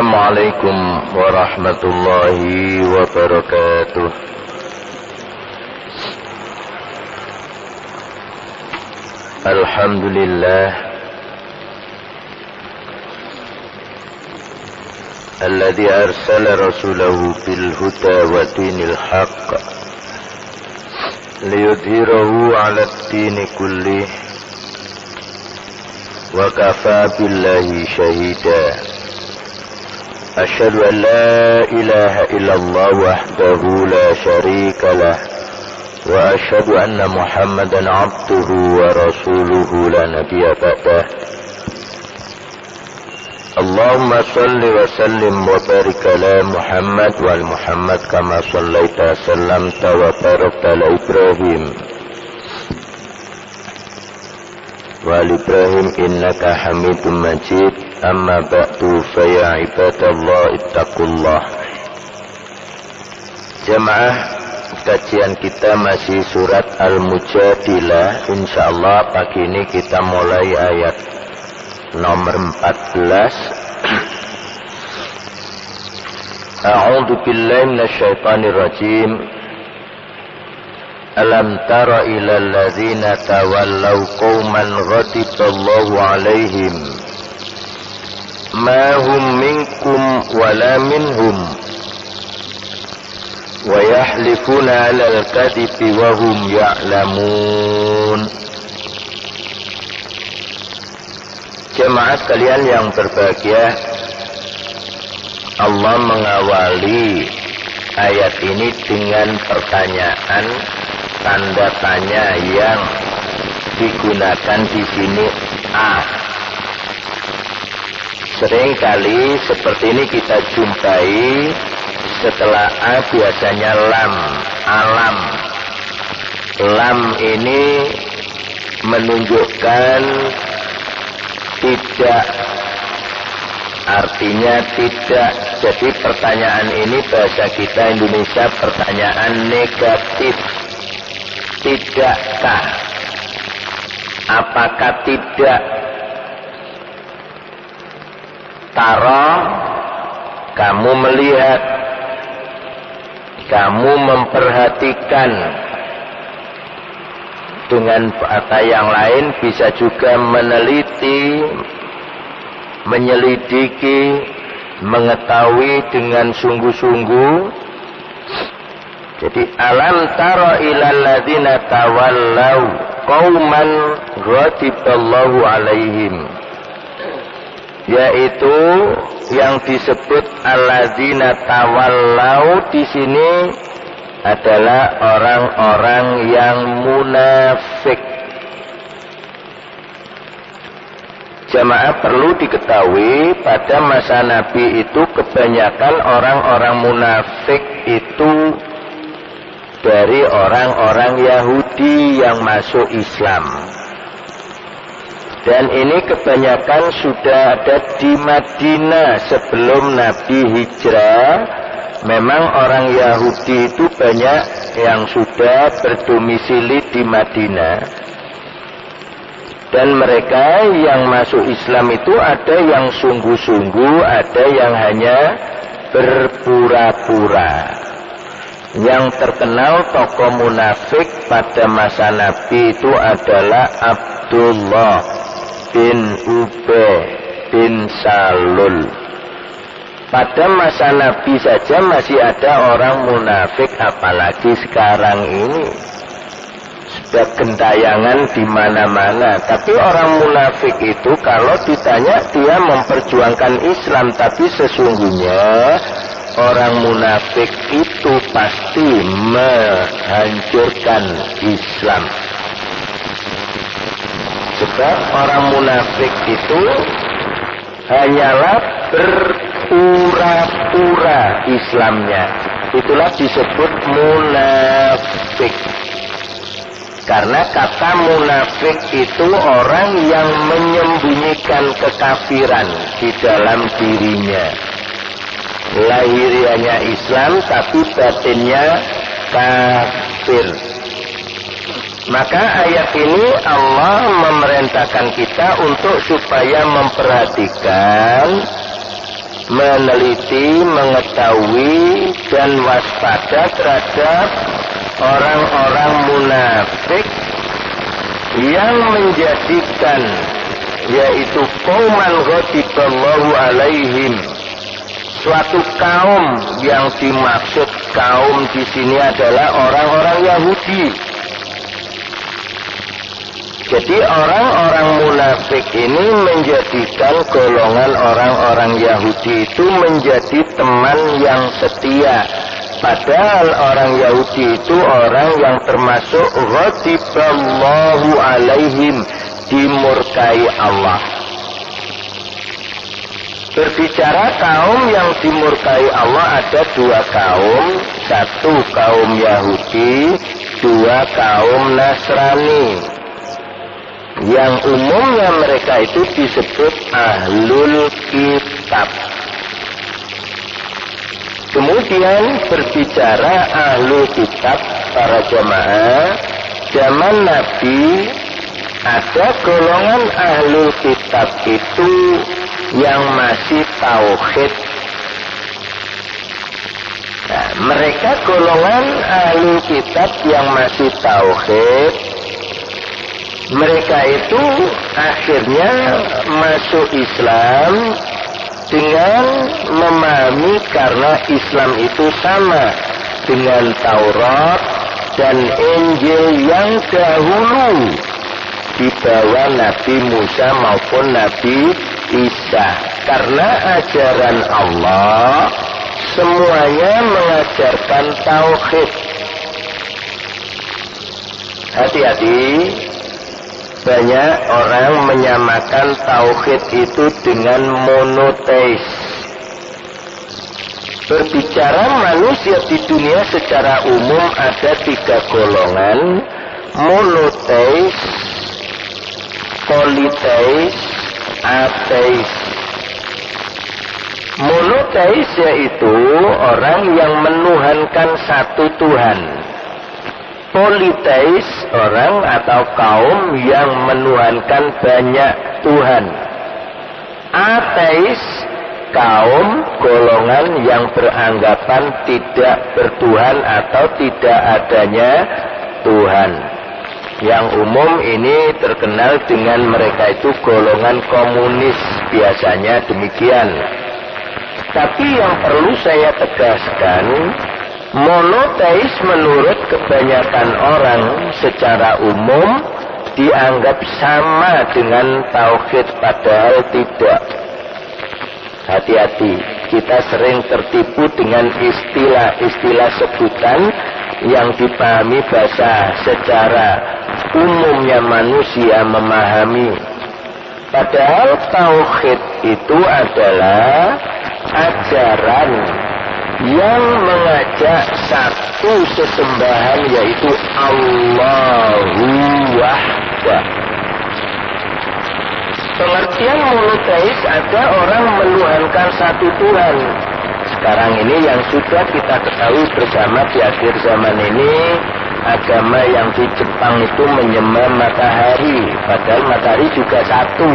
Assalamualaikum warahmatullahi wabarakatuh. Alhamdulillah alladzi arsala rasulahu bil huda wa dinil haqq liyudhhirahu 'ala ad-dini kullih wa kafaa billahi shahida. Asyhadu an la ilaha illallah wahdahu la syarika lah wa asyhadu anna Muhammadan 'abduhu wa rasuluhu la nabiyya ba'dah. Allahumma shalli wa sallim wa barik ala Muhammad wa al Muhammad kama shallaita sallamta wa barakta ala Ibrahim wa al Ibrahim innaka Hamidum Majid. Amma ba'du fa ya ibadallah ittaqullah. Jamaah, kajian kita masih surat Al-Mujadilah. Insyaallah pagi ini kita mulai ayat nomor 14. A'udzu billahi minasyaitonir rajim. Alam tara ilal ladzina tawallaw qauman ghadiballahu 'alaihim ma hum minkum wala minhum wa yahlifuna 'alal kadhibi wa hum ya'lamun. Jemaah sekalian yang berbahagia, Allah mengawali ayat ini dengan pertanyaan tanda tanya yang digunakan di sini A. Seringkali seperti ini kita jumpai, setelah A biasanya lam, alam. Lam ini menunjukkan tidak, artinya tidak. Jadi pertanyaan ini bahasa kita Indonesia pertanyaan negatif. Tidakkah? Apakah tidak? Tara, kamu melihat, kamu memperhatikan. Dengan kata yang lain bisa juga meneliti, menyelidiki, mengetahui dengan sungguh-sungguh. Jadi alam tara ilal ladzina tawallaw qauman ghadiballahu 'alaihim, yaitu yang disebut alladzina tawallaw di sini adalah orang-orang yang munafik. Jamaah perlu diketahui pada masa Nabi itu kebanyakan orang-orang munafik itu dari orang-orang Yahudi yang masuk Islam. Dan ini kebanyakan sudah ada di Madinah sebelum Nabi hijrah. Memang orang Yahudi itu banyak yang sudah berdomisili di Madinah. Dan mereka yang masuk Islam itu ada yang sungguh-sungguh, ada yang hanya berpura-pura. Yang terkenal tokoh munafik pada masa Nabi itu adalah Abdullah bin Ubay bin Salul. Pada masa Nabi saja masih ada orang munafik, apalagi sekarang ini sudah gentayangan di mana-mana. Tapi orang munafik itu kalau ditanya dia memperjuangkan Islam, tapi sesungguhnya orang munafik itu pasti menghancurkan Islam. Sebab orang munafik itu hanyalah berpura-pura Islamnya. Itulah disebut munafik. Karena kata munafik itu orang yang menyembunyikan kekafiran di dalam dirinya. Lahirianya Islam tapi batinnya kafir. Maka ayat ini Allah memerintahkan kita untuk supaya memperhatikan meneliti, mengetahui dan waspada terhadap orang-orang munafik yang menjadikan yaitu qauman ghadiballahu alaihim, suatu kaum. Yang dimaksud kaum di sini adalah orang-orang Yahudi. Jadi orang-orang munafik ini menjadikan golongan orang-orang Yahudi itu menjadi teman yang setia. Padahal orang Yahudi itu orang yang termasuk ghadiballahu alaihim, dimurkai Allah. Berbicara kaum yang dimurkai Allah, ada dua kaum. Satu kaum Yahudi, dua kaum Nasrani. Yang umumnya mereka itu disebut ahlul kitab. Kemudian berbicara ahlul kitab, para jamaah, zaman Nabi ada golongan ahlul kitab itu yang masih tauhid. Nah, mereka golongan ahlul kitab yang masih tauhid, mereka itu akhirnya masuk Islam dengan memahami karena Islam itu sama dengan Taurat dan Injil yang dahulu dibawa Nabi Musa maupun Nabi Isa. Karena ajaran Allah semuanya mengajarkan tauhid. Hati-hati, banyak orang menyamakan tauhid itu dengan monoteis. Berbicara manusia di dunia secara umum ada tiga golongan: monoteis, politeis, ateis. Monoteis yaitu orang yang menuhankan satu Tuhan. Politeis orang atau kaum yang menuhankan banyak Tuhan. Ateis kaum golongan yang beranggapan tidak bertuhan atau tidak adanya Tuhan. Yang umum ini terkenal dengan mereka itu golongan komunis, biasanya demikian. Tapi yang perlu saya tegaskan, monoteis menurut kebanyakan orang secara umum dianggap sama dengan tauhid, padahal tidak. Hati-hati, kita sering tertipu dengan istilah-istilah sebutan yang dipahami bahasa secara umumnya manusia memahami. Padahal tauhid itu adalah ajaran yang mengajak satu sesembahan, yaitu Allahu Wahdah. Pengertian monoteis ada orang menuhankan satu Tuhan. Sekarang ini yang sudah kita ketahui bersama di akhir zaman ini, agama yang di Jepang itu menyembah matahari, padahal matahari juga satu.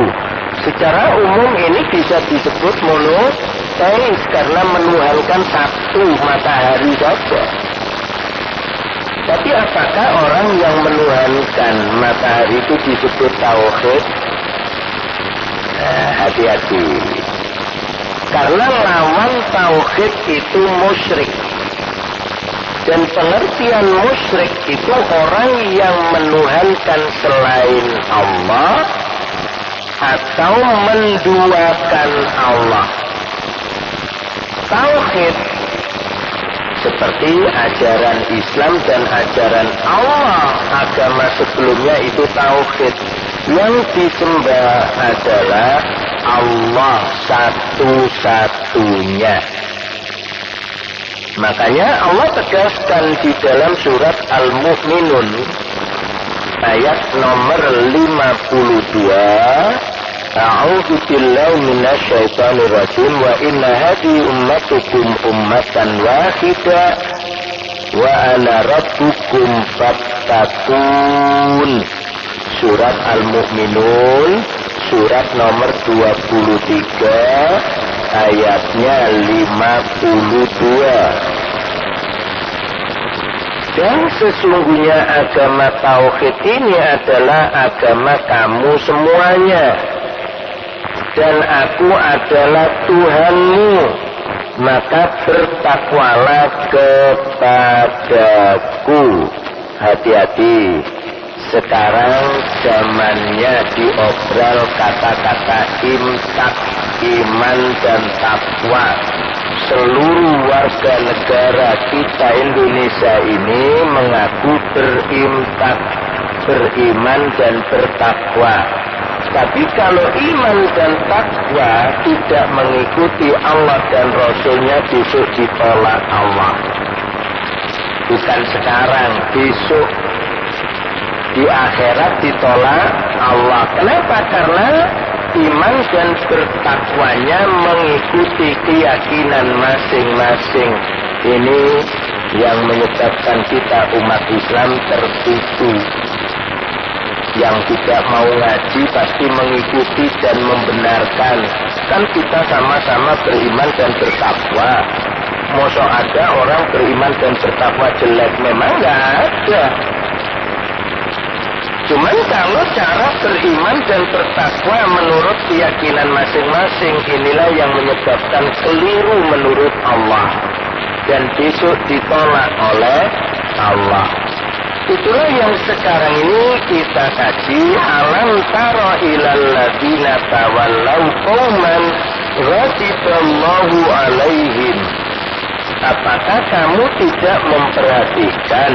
Secara umum ini bisa disebut monoteis karena menuhankan satu matahari saja. Tapi apakah orang yang menuhankan matahari itu disebut tauhid? Nah, hati-hati. Karena lawan tauhid itu musyrik. Dan pengertian musyrik itu orang yang menuhankan selain Allah atau menduakan Allah. Tauhid seperti ajaran Islam dan ajaran Allah, agama sebelumnya itu tauhid. Yang disembah adalah Allah satu-satunya. Makanya Allah tegaskan di dalam surat Al-Mu'minun ayat nomor 52, A'udzu billahi minasyaitonir rajim, wa inna hadhihi ummatukum ummatan wahidah wa ana rabbukum fattaqun. Surat Al-Mu'minun, surat nomor 23 ayatnya 52. Dan sesungguhnya agama tauhid ini adalah agama kamu semuanya. Dan aku adalah Tuhanmu, maka bertakwalah kepadaku. Hati-hati, sekarang zamannya diobral kata-kata imsak, iman dan takwa. Seluruh warga negara kita Indonesia ini mengaku berimsak, beriman dan bertakwa. Tapi kalau iman dan takwa tidak mengikuti Allah dan Rasulnya, besok ditolak Allah. Bukan sekarang, besok di akhirat ditolak Allah. Kenapa? Karena iman dan bertakwanya mengikuti keyakinan masing-masing. Ini yang menyebabkan kita umat Islam tertipu. Yang tidak mau ngaji pasti mengikuti dan membenarkan. Kan kita sama-sama beriman dan bertakwa. Masa ada orang beriman dan bertakwa jelek? Memang nggak ada. Cuman kalau cara beriman dan bertakwa menurut keyakinan masing-masing, inilah yang menyebabkan keliru menurut Allah. Dan besok ditolak oleh Allah. Itulah yang sekarang ini kita kaji. Alam tara ilal ladina tawallau qauman ghadiballahu alaihim. Apakah kamu tidak memperhatikan,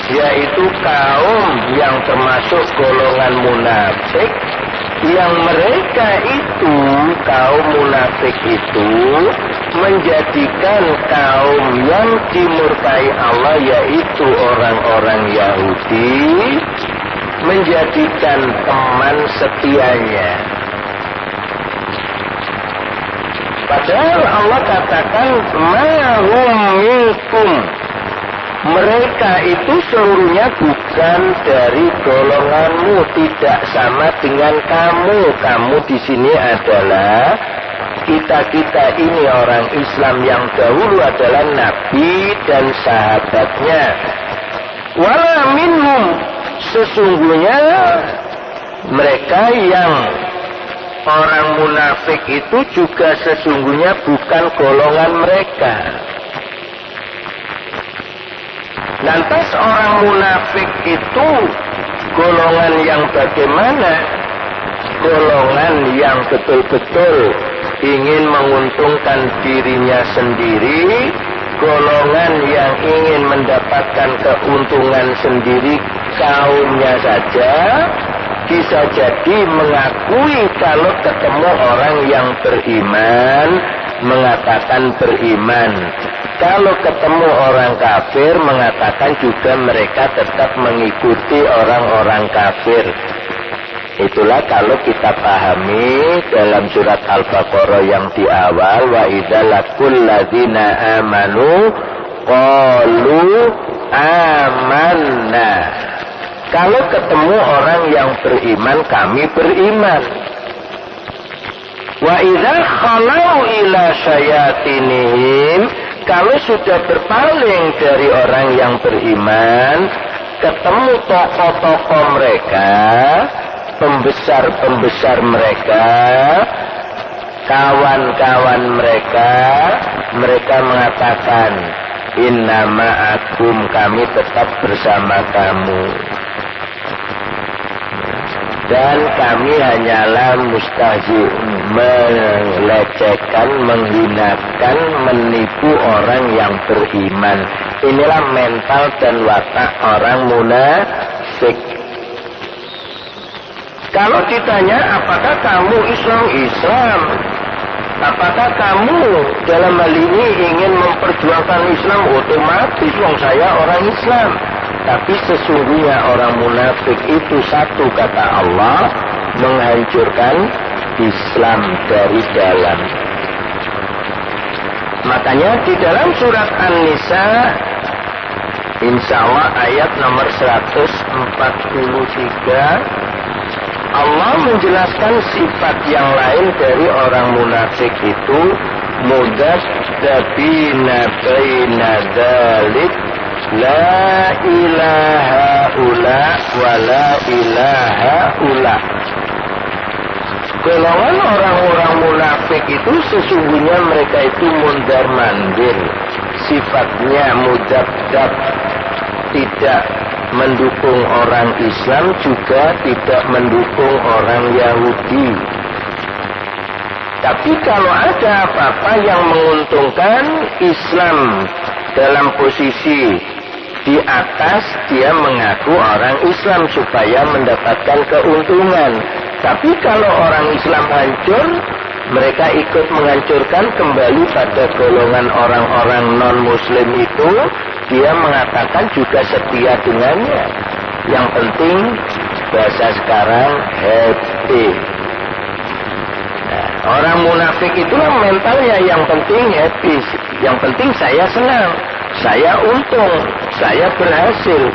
yaitu kaum yang termasuk golongan munafik, yang mereka itu, kaum munafik itu menjadikan kaum yang dimurkai Allah, yaitu orang-orang Yahudi, menjadikan teman setianya. Padahal Allah katakan mahum minkum, mereka itu seluruhnya bukan dari golonganmu, tidak sama dengan kamu. Kamu di sini adalah kita ini orang Islam yang dahulu adalah Nabi dan sahabatnya. Wala minhum, sesungguhnya mereka yang orang munafik itu juga sesungguhnya bukan golongan mereka. Lantas orang munafik itu golongan yang bagaimana? Golongan yang betul-betul ingin menguntungkan dirinya sendiri, golongan yang ingin mendapatkan keuntungan sendiri kaumnya saja, bisa jadi mengakui kalau ketemu orang yang beriman, mengatakan beriman. Kalau ketemu orang kafir, mengatakan juga mereka tetap mengikuti orang-orang kafir. Itulah kalau kita pahami dalam surat Al-Baqarah yang di awal, wa idza laqul ladzina amanu qalu amanna. Kalau ketemu orang yang beriman, kami beriman. Wa idza khalau ila syayatinihim, kalau sudah berpaling dari orang yang beriman, ketemu tokoh-tokoh mereka, pembesar-pembesar mereka, kawan-kawan mereka, mereka mengatakan, inna ma'akum, kami tetap bersama kamu. Dan kami hanyalah mustahzi'un, melecehkan, menghinakan, menipu orang yang beriman. Inilah mental dan watak orang munafik. Kalau ditanya apakah kamu Islam, apakah kamu dalam hal ini ingin memperjuangkan Islam, otomatis wong saya orang Islam. Tapi sesungguhnya orang munafik itu, satu kata Allah, menghancurkan Islam dari dalam. Makanya di dalam surat An-Nisa, insya Allah ayat nomor 143, Allah menjelaskan sifat yang lain dari orang munafik itu, mudzabdabina baina dzalik, la ilaha ula wa la ilaha ula. Golongan orang-orang munafik itu sesungguhnya mereka itu mundar mandir, sifatnya mudzabdab, tidak mendukung orang Islam juga tidak mendukung orang Yahudi. Tapi kalau ada apa-apa yang menguntungkan Islam dalam posisi di atas, dia mengaku orang Islam supaya mendapatkan keuntungan. Tapi kalau orang Islam hancur, mereka ikut menghancurkan kembali pada golongan orang-orang non-muslim itu. Dia mengatakan juga setia dengannya. Yang penting bahasa sekarang happy. Nah, orang munafik itulah mentalnya, yang penting happy, yang penting saya senang, saya untung, saya berhasil.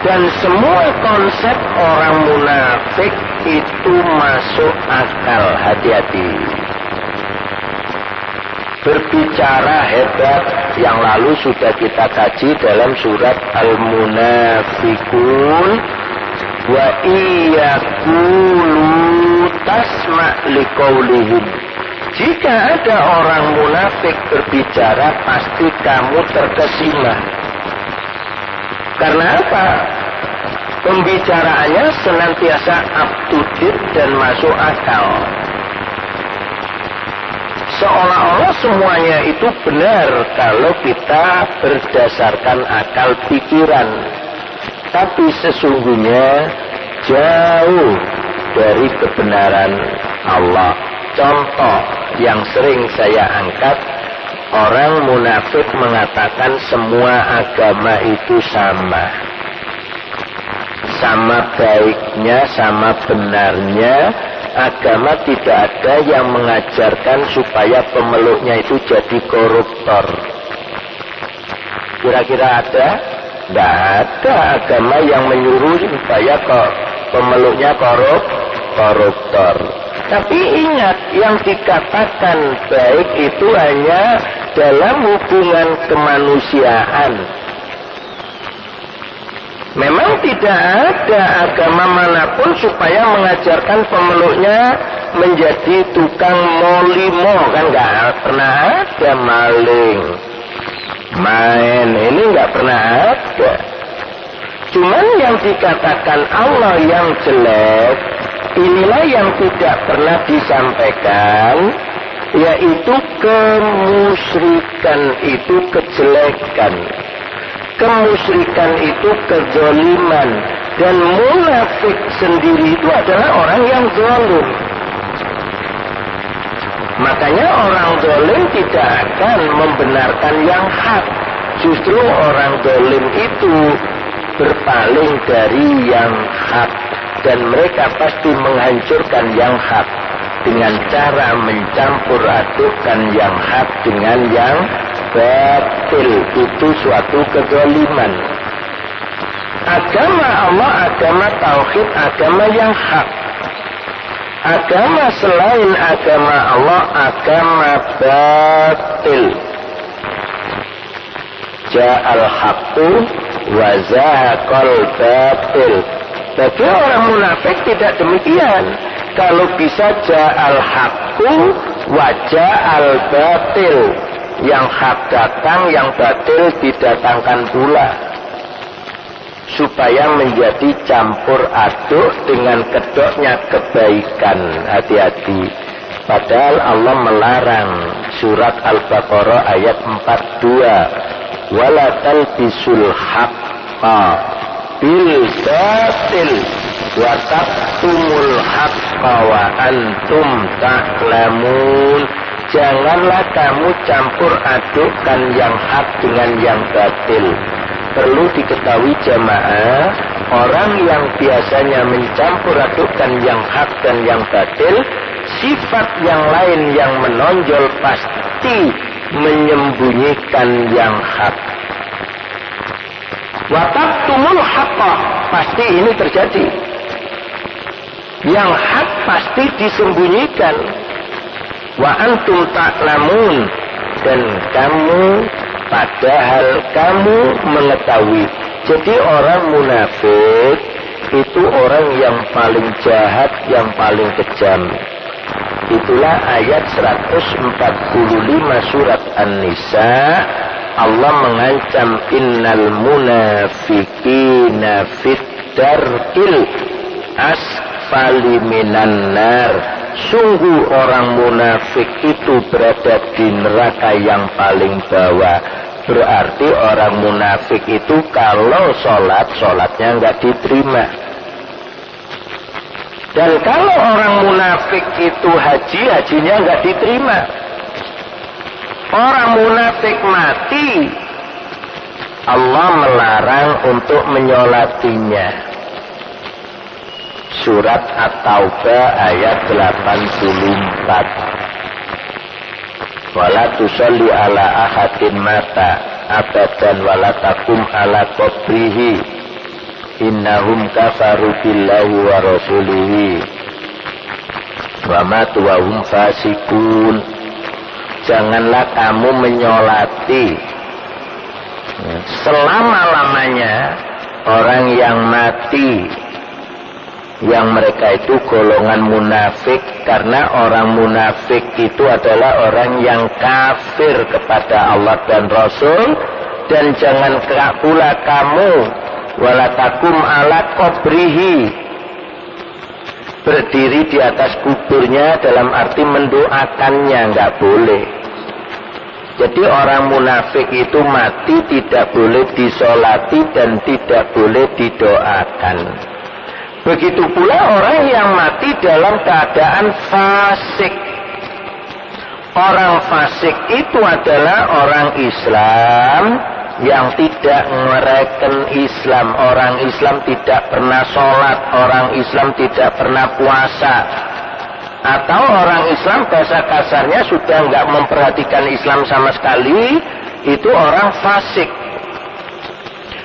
Dan semua konsep orang munafik itu masuk akal, hati-hati. Berbicara hebat yang lalu sudah kita kaji dalam surat Al-Munafikun. Wa iyaqulu tasma' liqaulihim. Jika ada orang munafik berbicara, pasti kamu terkesima. Karena apa? Pembicaraannya senantiasa up to date dan masuk akal. Seolah-olah semuanya itu benar kalau kita berdasarkan akal pikiran. Tapi sesungguhnya jauh dari kebenaran Allah. Contoh yang sering saya angkat, orang munafik mengatakan semua agama itu sama. Sama baiknya, sama benarnya. Agama tidak ada yang mengajarkan supaya pemeluknya itu jadi koruptor. Kira-kira ada? Tidak ada agama yang menyuruh supaya pemeluknya koruptor. Tapi ingat, yang dikatakan baik itu hanya dalam hubungan kemanusiaan. Memang tidak ada agama manapun supaya mengajarkan pemeluknya menjadi tukang molimo, kan nggak pernah ada. Maling, main, ini nggak pernah ada. Cuman yang dikatakan Allah yang jelek, inilah yang tidak pernah disampaikan, yaitu kemusyrikan itu kejelekan. Kemusyrikan itu kezaliman, dan munafik sendiri itu adalah orang yang zalim. Makanya orang zalim tidak akan membenarkan yang hak. Justru orang zalim itu berpaling dari yang hak, dan mereka pasti menghancurkan yang hak dengan cara mencampur adukkan yang hak dengan yang batil. Itu suatu kezaliman. Agama Allah, agama tauhid, agama yang hak. Agama selain agama Allah, agama batil. Ja'al haqqu wa zahaqal batil. Bagi orang munafik tidak demikian. Kalau bisa ja'al haqqu wa ja'al batil. Yang hak datang, yang batil didatangkan pula, supaya menjadi campur aduk dengan kedoknya kebaikan. Hati-hati. Padahal Allah melarang. Surat Al-Baqarah ayat 42. Wala talbisul haqqa bil batil wa taqtumul haqqa wa antum ta'lamun. Janganlah kamu campur adukkan yang hak dengan yang batil. Perlu diketahui jamaah, orang yang biasanya mencampur adukkan yang hak dan yang batil, sifat yang lain yang menonjol pasti menyembunyikan yang hak. Wa taqtumul haqqa, pasti ini terjadi. Yang hak pasti disembunyikan. Wa antum ta'lamun, dan kamu padahal kamu mengetahui. Jadi orang munafik itu orang yang paling jahat, yang paling kejam. Itulah ayat 145 surat An-Nisa. Allah mengancam innal munafiqina fit darkil asfali minan nar. Sungguh orang munafik itu berada di neraka yang paling bawah. Berarti orang munafik itu kalau sholatnya nggak diterima. Dan kalau orang munafik itu hajinya nggak diterima. Orang munafik mati, Allah melarang untuk menyolatinya. Surat At-Taubah ayat 84. Wala tusalli ala ahadin mata abadan wala taqum ala qabrihi innahum kafaru billahi wa rasulihi wa matu wa hum fasikun. Janganlah kamu menyolati selama-lamanya orang yang mati, yang mereka itu golongan munafik, karena orang munafik itu adalah orang yang kafir kepada Allah dan Rasul. Dan jangan pula kamu walatakum ala qabrihi, berdiri di atas kuburnya dalam arti mendoakannya, nggak boleh. Jadi orang munafik itu mati tidak boleh disolati dan tidak boleh didoakan. Begitu pula orang yang mati dalam keadaan fasik. Orang fasik itu adalah orang Islam yang tidak mereken Islam. Orang Islam tidak pernah sholat, orang Islam tidak pernah puasa. Atau orang Islam bahasa kasarnya sudah nggak memperhatikan Islam sama sekali, itu orang fasik.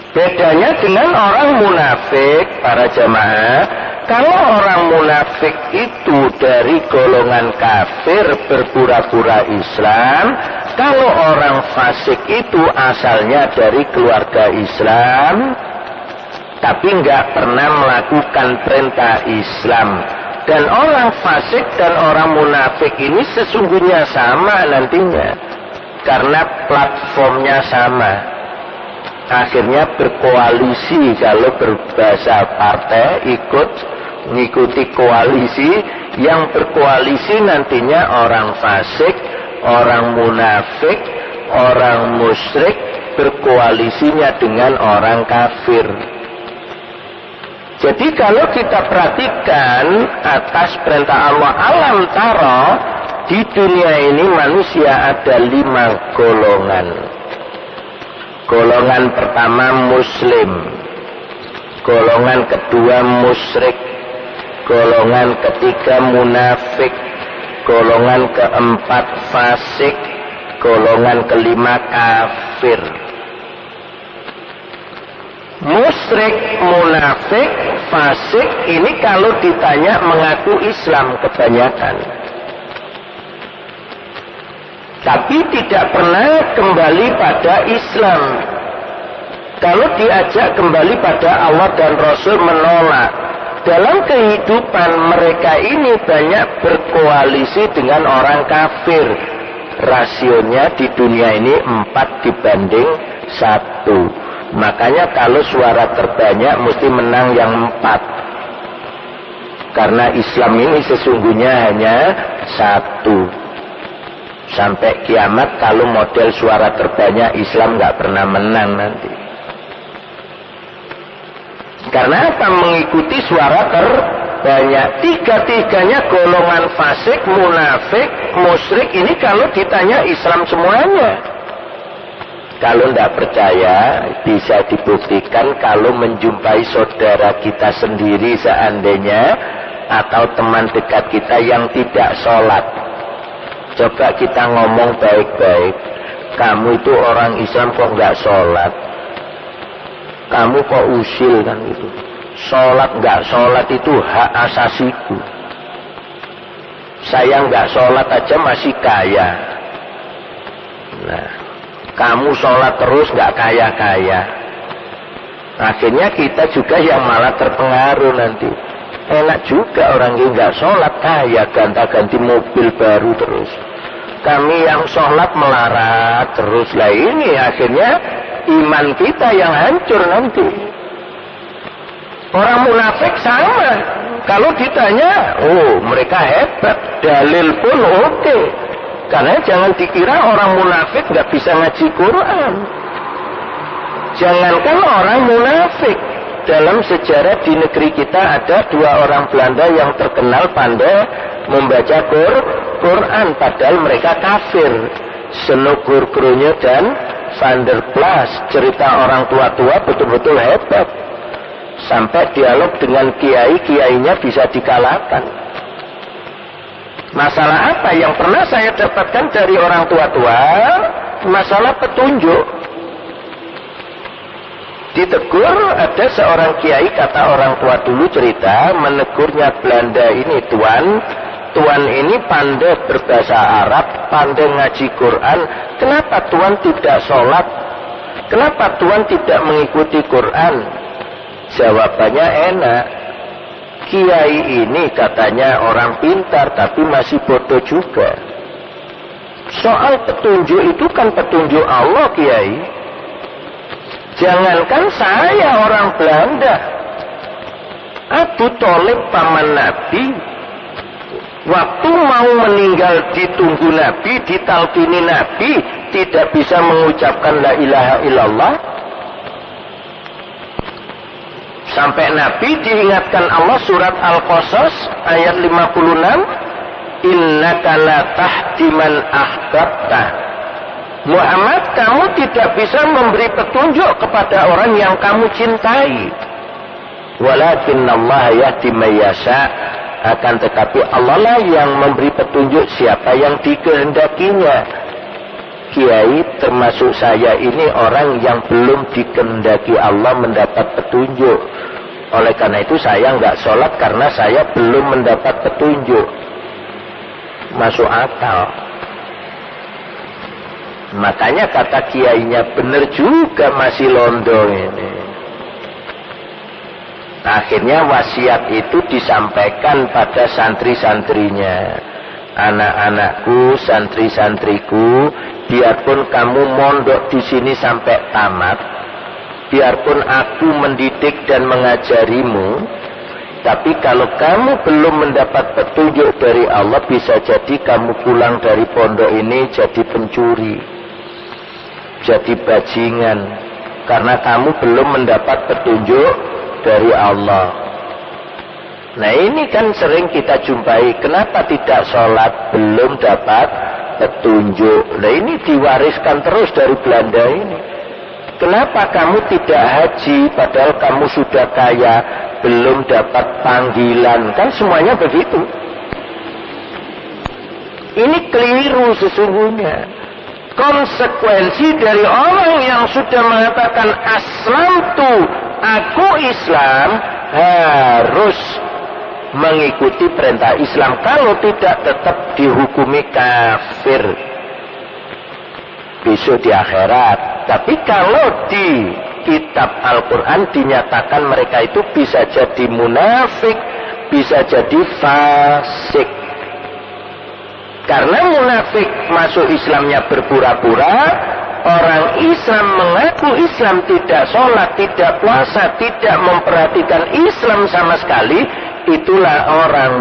Bedanya dengan orang munafik, para jamaah, kalau orang munafik itu dari golongan kafir berpura-pura Islam, kalau orang fasik itu asalnya dari keluarga Islam, tapi nggak pernah melakukan perintah Islam. Dan orang fasik dan orang munafik ini sesungguhnya sama nantinya, karena platformnya sama. Akhirnya berkoalisi, kalau berbahasa partai mengikuti koalisi. Yang berkoalisi nantinya orang fasik, orang munafik, orang musyrik berkoalisinya dengan orang kafir. Jadi kalau kita perhatikan atas perintah Allah, alam taro, di dunia ini manusia ada 5 golongan. Golongan pertama muslim, golongan kedua musyrik, golongan ketiga munafik, golongan keempat fasik, golongan kelima kafir. Musyrik, munafik, fasik ini kalau ditanya mengaku Islam kebanyakan, tapi tidak pernah kembali pada Islam. Kalau diajak kembali pada Allah dan Rasul menolak. Dalam kehidupan mereka ini banyak berkoalisi dengan orang kafir. Rasionya di dunia ini 4:1. Makanya kalau suara terbanyak mesti menang yang 4. Karena Islam ini sesungguhnya hanya 1. Sampai kiamat kalau model suara terbanyak Islam nggak pernah menang nanti. Karena apa? Mengikuti suara terbanyak. Tiga-tiganya golongan fasik, munafik, musyrik ini kalau ditanya Islam semuanya. Kalau tidak percaya, bisa dibuktikan kalau menjumpai saudara kita sendiri seandainya, atau teman dekat kita yang tidak sholat. Coba kita ngomong baik-baik. Kamu itu orang Islam kok nggak sholat? Kamu kok usil kan gitu? Sholat nggak sholat itu hak asasiku. Saya nggak sholat aja masih kaya. Nah, kamu sholat terus nggak kaya-kaya. Akhirnya kita juga yang malah terpengaruh nanti. Enak juga orang yang nggak sholat kaya, ganti-ganti mobil baru terus. Kami yang sholat melarat terus. Lah ini akhirnya iman kita yang hancur nanti. Orang munafik sama. Kalau ditanya, oh mereka hebat, dalil pun oke. Karena jangan dikira orang munafik nggak bisa ngaji Quran. Jangankan orang munafik, dalam sejarah di negeri kita ada 2 orang Belanda yang terkenal pandai membaca Quran, padahal mereka kafir. Senogur Groenye dan Van der Plas, cerita orang tua-tua betul-betul hebat. Sampai dialog dengan kiai-kiainya bisa dikalahkan. Masalah apa yang pernah saya dapatkan dari orang tua-tua? Masalah petunjuk. Ditegur, ada seorang kiai, kata orang tua dulu cerita, menegurnya Belanda ini, Tuan ini pandai berbahasa Arab, pandai ngaji Quran, kenapa Tuan tidak sholat? Kenapa Tuan tidak mengikuti Quran? Jawabannya enak. Kiai ini katanya orang pintar tapi masih bodoh juga. Soal petunjuk itu kan petunjuk Allah, Kiai. Jangankan saya orang Belanda, Abu Thalib paman Nabi, waktu mau meninggal ditunggu Nabi, ditalkini Nabi, tidak bisa mengucapkan la ilaha illallah. Sampai Nabi diingatkan Allah surat Al-Qasas ayat 56, innaka la tahdi man ahbabta. Muhammad, kamu tidak bisa memberi petunjuk kepada orang yang kamu cintai. Walakinnallaha yahdi may yasha. Akan tetapi Allah lah yang memberi petunjuk siapa yang dikehendakinya. Kiai termasuk saya ini orang yang belum dikehendaki Allah mendapat petunjuk. Oleh karena itu saya nggak sholat karena saya belum mendapat petunjuk. Masuk akal. Makanya kata kiainya benar juga masih londo ini. Akhirnya wasiat itu disampaikan pada santri-santrinya. Anak-anakku, santri-santriku, biarpun kamu mondok di sini sampai tamat, biarpun aku mendidik dan mengajarimu, tapi kalau kamu belum mendapat petunjuk dari Allah, bisa jadi kamu pulang dari pondok ini jadi pencuri, jadi bajingan, karena kamu belum mendapat petunjuk dari Allah. Nah ini kan sering kita jumpai, kenapa tidak sholat belum dapat petunjuk. Nah ini diwariskan terus dari Belanda ini. Kenapa kamu tidak haji padahal kamu sudah kaya, belum dapat panggilan, kan semuanya begitu. Ini keliru sesungguhnya. Konsekuensi dari orang yang sudah mengatakan aslamtu, aku Islam, harus mengikuti perintah Islam. Kalau tidak tetap dihukumi kafir besok di akhirat. Tapi kalau di kitab Al-Quran dinyatakan mereka itu bisa jadi munafik, bisa jadi fasik. Karena munafik masuk Islamnya berpura-pura, orang Islam mengaku Islam tidak sholat, tidak puasa, tidak memperhatikan Islam sama sekali, itulah orang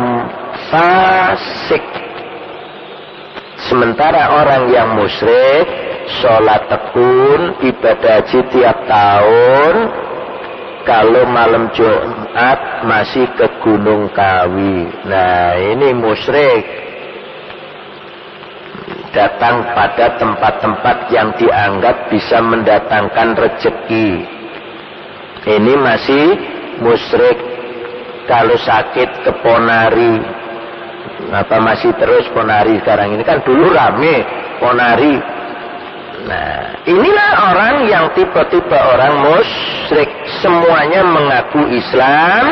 fasik. Sementara orang yang musyrik, sholat tekun, ibadah haji tiap tahun, kalau malam Jumat masih ke Gunung Kawi. Nah ini musyrik, datang pada tempat-tempat yang dianggap bisa mendatangkan rezeki. Ini masih musyrik. Kalau sakit ke Ponari, apa masih terus Ponari sekarang ini, kan dulu rame Ponari. Nah, inilah orang yang tipe-tipe orang musyrik. Semuanya mengaku Islam,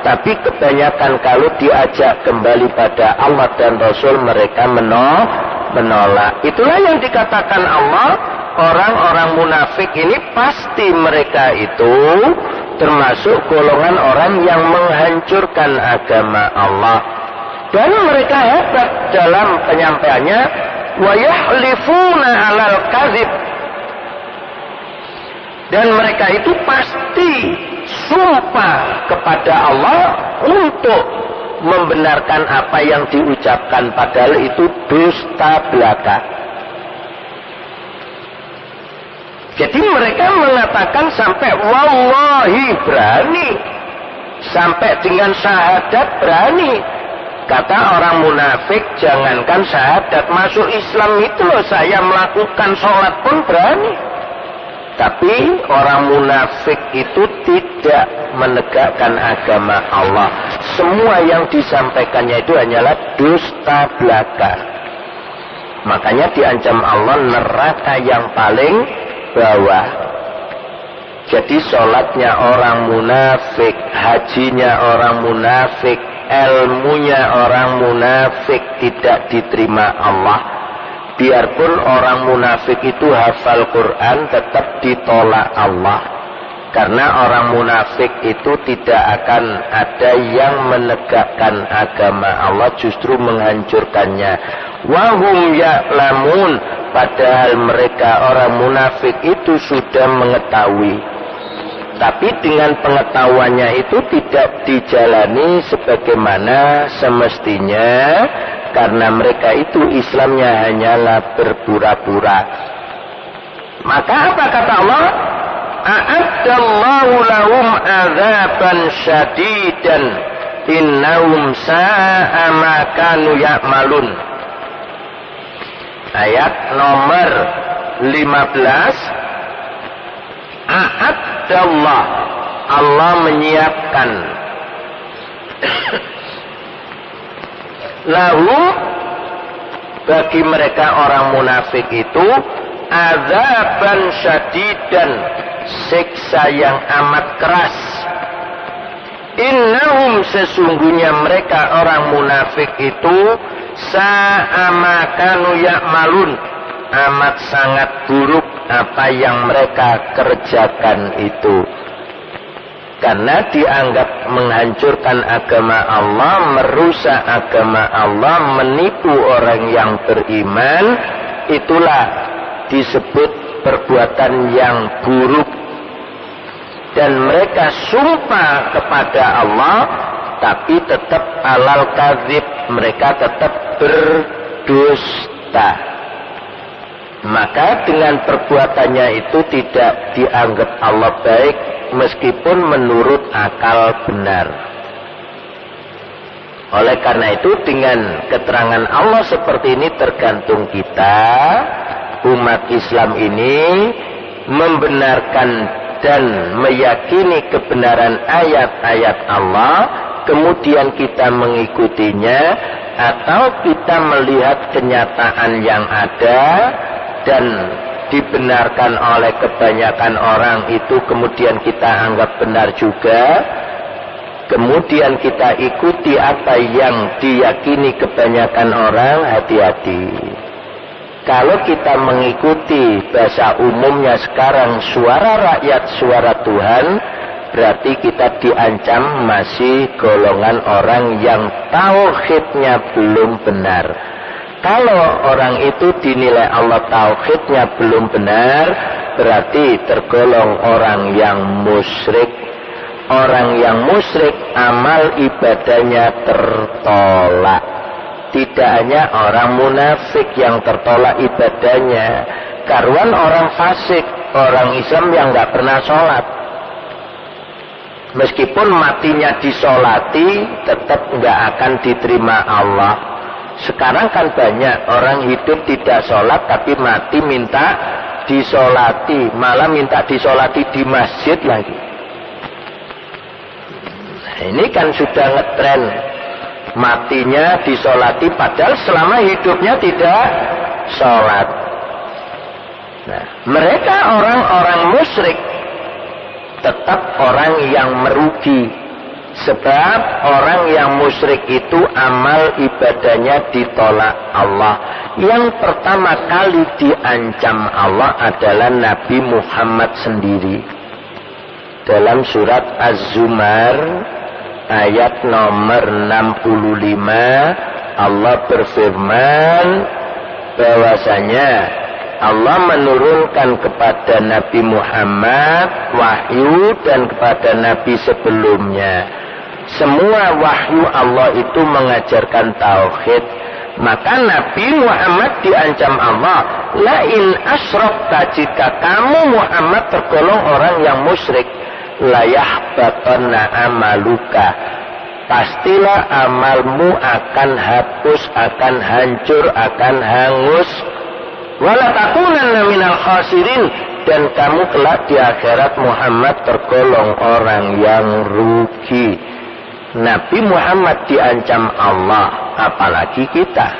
tapi kebanyakan kalau diajak kembali pada Allah dan Rasul, mereka menolak. Itulah yang dikatakan Allah, orang-orang munafik ini pasti mereka itu termasuk golongan orang yang menghancurkan agama Allah. Dan mereka hebat dalam penyampaiannya, wa yahlifuna 'alal kadzib. Dan mereka itu pasti sumpah kepada Allah untuk membenarkan apa yang diucapkan, padahal itu dusta belaka. Jadi mereka mengatakan sampai wallahi berani, sampai dengan syahadat berani. Kata orang munafik, jangankan syahadat, masuk Islam itu loh saya melakukan sholat pun berani. Tapi orang munafik itu tidak menegakkan agama Allah. Semua yang disampaikannya itu hanyalah dusta belaka. Makanya diancam Allah neraka yang paling bawah. Jadi sholatnya orang munafik, hajinya orang munafik, ilmunya orang munafik tidak diterima Allah. Biarpun orang munafik itu hafal Quran, tetap ditolak Allah. Karena orang munafik itu tidak akan ada yang menegakkan agama Allah, justru menghancurkannya. Wahum ya'lamun, padahal mereka orang munafik itu sudah mengetahui. Tapi dengan pengetahuannya itu tidak dijalani sebagaimana semestinya, karena mereka itu Islamnya hanyalah berpura-pura. Maka apa kata Allah? A'addallahu lahum azaban syadidan innahum sa'a ma kanu ya'malun. Ayat nomor 15. A'addallah, Allah menyiapkan lahum, bagi mereka orang munafik itu, azaban syadidan, siksa yang amat keras. Innahum, sesungguhnya mereka orang munafik itu, sa'a ma kanu ya'malun, amat sangat buruk apa yang mereka kerjakan itu. Karena dianggap menghancurkan agama Allah, merusak agama Allah, menipu orang yang beriman, itulah disebut perbuatan yang buruk. Dan mereka sumpah kepada Allah, tapi tetap alal kadzib, mereka tetap berdusta. Maka dengan perbuatannya itu tidak dianggap Allah baik, meskipun menurut akal benar. Oleh karena itu, dengan keterangan Allah seperti ini, tergantung kita, umat Islam ini, membenarkan dan meyakini kebenaran ayat-ayat Allah, kemudian kita mengikutinya, atau kita melihat kenyataan yang ada dan dibenarkan oleh kebanyakan orang itu, kemudian kita anggap benar juga, kemudian kita ikuti apa yang diyakini kebanyakan orang. Hati-hati. Kalau kita mengikuti bahasa umumnya sekarang suara rakyat, suara Tuhan, berarti kita diancam masih golongan orang yang tauhidnya belum benar. Kalau orang itu dinilai Allah tauhidnya belum benar, berarti tergolong orang yang musyrik. Orang yang musyrik, amal ibadahnya tertolak. Tidak hanya orang munafik yang tertolak ibadahnya, karuan orang fasik, orang Islam yang nggak pernah sholat, meskipun matinya disolati, tetap nggak akan diterima Allah. Sekarang kan banyak orang hidup tidak sholat, tapi mati minta disolati, malah minta disolati di masjid lagi. Nah, ini kan sudah ngetren, matinya disolati, padahal selama hidupnya tidak sholat. Nah, mereka orang-orang musyrik tetap orang yang merugi. Sebab orang yang musyrik itu amal ibadahnya ditolak Allah. Yang pertama kali diancam Allah adalah Nabi Muhammad sendiri. Dalam surat Az-Zumar ayat nomor 65 Allah berfirman bahwasanya Allah menurunkan kepada Nabi Muhammad wahyu dan kepada Nabi sebelumnya. Semua wahyu Allah itu mengajarkan tauhid. Maka Nabi Muhammad diancam Allah, la in asyrakta, jika kamu Muhammad tergolong orang yang musyrik, la yahbatanna amaluka, pastilah amalmu akan hapus, akan hancur, akan hangus. Wala takunanna minal khasirin, dan kamu kelak di akhirat Muhammad tergolong orang yang rugi. Nabi Muhammad diancam Allah, apalagi kita.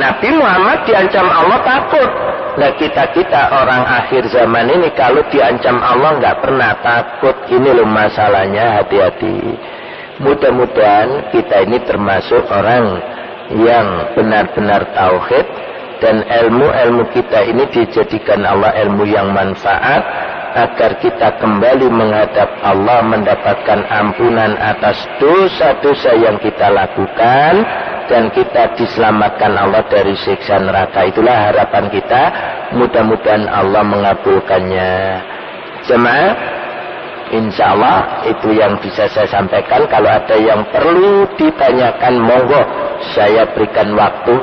Nabi Muhammad diancam Allah takut. Nah kita orang akhir zaman ini kalau diancam Allah nggak pernah takut. Ini loh masalahnya, hati-hati. Mudah-mudahan kita ini termasuk orang yang benar-benar tauhid, dan ilmu-ilmu kita ini dijadikan Allah ilmu yang manfaat, agar kita kembali menghadap Allah, mendapatkan ampunan atas dosa-dosa yang kita lakukan, dan kita diselamatkan Allah dari siksa neraka. Itulah harapan kita, mudah-mudahan Allah mengabulkannya. Jemaah, insya Allah itu yang bisa saya sampaikan. Kalau ada yang perlu ditanyakan, monggo saya berikan waktu,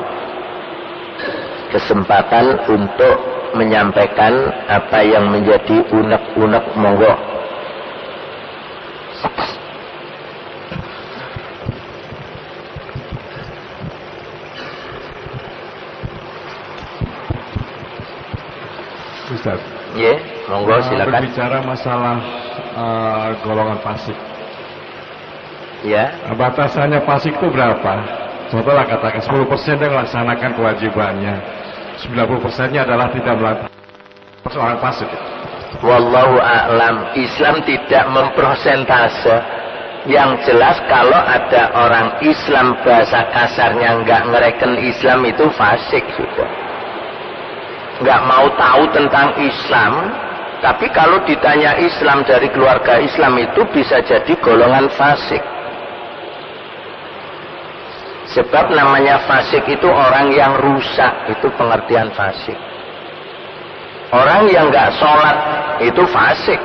kesempatan untuk menyampaikan apa yang menjadi unek-unek, monggo. Ustaz. Ya, monggo silakan. Berbicara masalah golongan fasik. Ya. Batasannya fasik itu berapa? Contohlah katakan 10% yang melaksanakan kewajibannya, 90%-nya adalah tidak melakukan persoalan fasik. Wallahu a'lam. Islam tidak memprosentase. Yang jelas kalau ada orang Islam bahasa kasarnya nggak ngereken Islam, itu fasik sudah. Nggak mau tahu tentang Islam. Tapi kalau ditanya Islam dari keluarga Islam, itu bisa jadi golongan fasik. Sebab namanya fasik itu orang yang rusak, itu pengertian fasik. Orang yang nggak sholat itu fasik.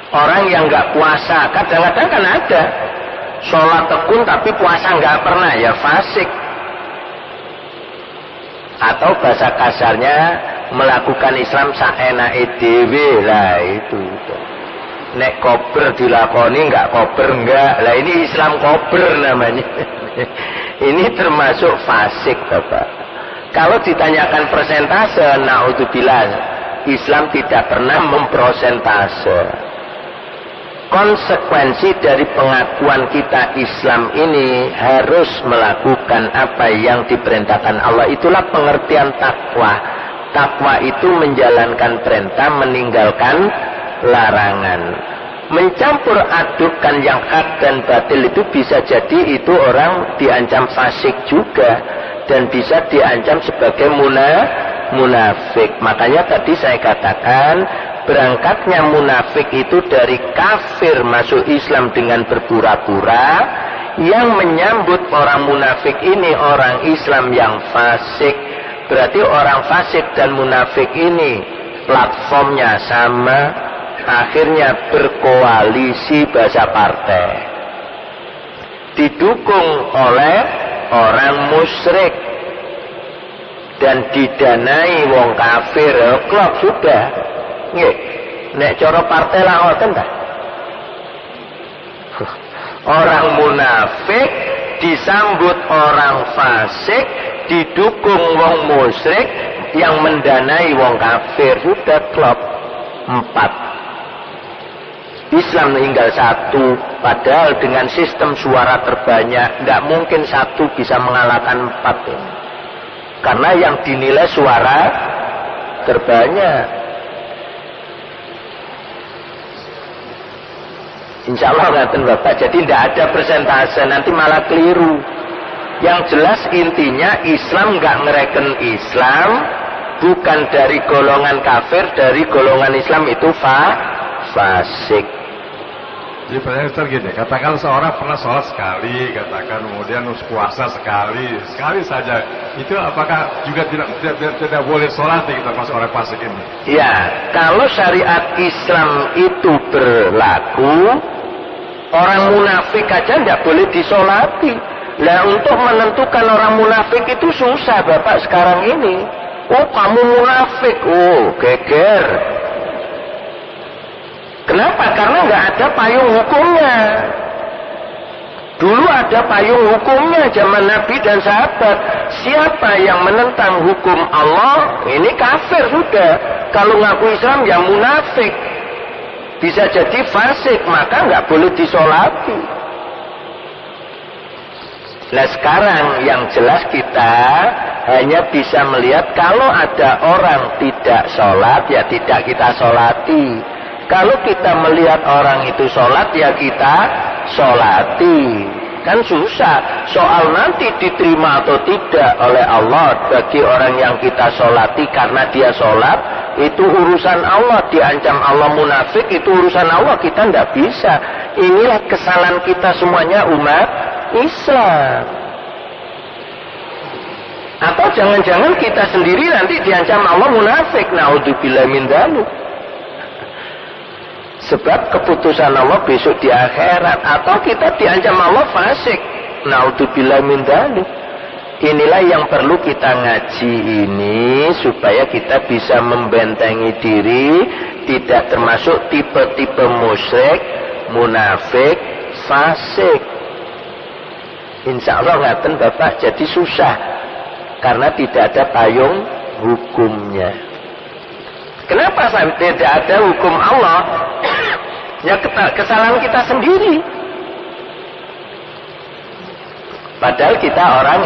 Orang yang nggak puasa, kadang-kadang kan ada sholat tekun tapi puasa nggak pernah, ya fasik. Atau bahasa kasarnya melakukan Islam saenake dhewe, lah itu. Nek kober dilakoni, nggak kober enggak, lah ini Islam kober namanya. Ini termasuk fasik, Bapak. Kalau ditanyakan persentase, naudzubillah, Islam tidak pernah memprosentase. Konsekuensi dari pengakuan kita Islam ini harus melakukan apa yang diperintahkan Allah. Itulah pengertian takwa. Takwa itu menjalankan perintah, meninggalkan larangan. Mencampur adukkan yang hak dan batil itu bisa jadi itu orang diancam fasik juga, dan bisa diancam sebagai munafik. Makanya tadi saya katakan, berangkatnya munafik itu dari kafir masuk Islam dengan berpura-pura, yang menyambut orang munafik ini orang Islam yang fasik. Berarti orang fasik dan munafik ini platformnya sama, akhirnya berkoalisi bahasa partai, didukung oleh orang musyrik dan didanai wong kafir. Klop sudah. Nggih, nek cara partai lah ngoten ta. Orang munafik disambut orang fasik, didukung wong musyrik yang mendanai wong kafir. Sudah klop 4. Islam tinggal 1, padahal dengan sistem suara terbanyak nggak mungkin 1 bisa mengalahkan 4 ini. karena yang dinilai suara terbanyak. Insya Allah ngaten Bapak, jadi tidak ada persentase, nanti malah keliru. Yang jelas intinya Islam nggak ngereken Islam, bukan dari golongan kafir, dari golongan Islam itu fasik. Jadi pertanyaan Ustaz gini, katakan seorang pernah sholat sekali, katakan kemudian puasa sekali saja, itu apakah juga tidak boleh sholat kita pas orang fasik ini? Ya, kalau syariat Islam itu berlaku, orang munafik aja tidak boleh disolati. Nah, untuk menentukan orang munafik itu susah Bapak sekarang ini. Oh, kamu munafik, oh geger. Kenapa? Karena nggak ada payung hukumnya. Dulu ada payung hukumnya zaman Nabi dan sahabat. Siapa yang menentang hukum Allah, ini kafir sudah. Kalau ngaku Islam ya munafik. Bisa jadi fasik, maka nggak boleh disolati. Nah sekarang yang jelas kita hanya bisa melihat kalau ada orang tidak sholat, ya tidak kita sholati. Kalau kita melihat orang itu sholat, ya kita sholati. Kan susah. Soal nanti diterima atau tidak oleh Allah bagi orang yang kita sholati karena dia sholat, itu urusan Allah. Diancam Allah munafik, itu urusan Allah. Kita tidak bisa. Inilah kesalahan kita semuanya umat Islam. Atau jangan-jangan kita sendiri nanti diancam Allah munafik. Naudzubillah min dzalik. Sebab keputusan Allah besok di akhirat. Atau kita diancam Allah fasik. Naudzubillah min dzalik. Inilah yang perlu kita ngaji ini supaya kita bisa membentengi diri, tidak termasuk tipe-tipe musyrik, munafik, fasik. Insya Allah ngaten Bapak, jadi susah karena tidak ada payung hukumnya. Kenapa tidak ada hukum Allah? Ya kesalahan kita sendiri. Padahal kita orang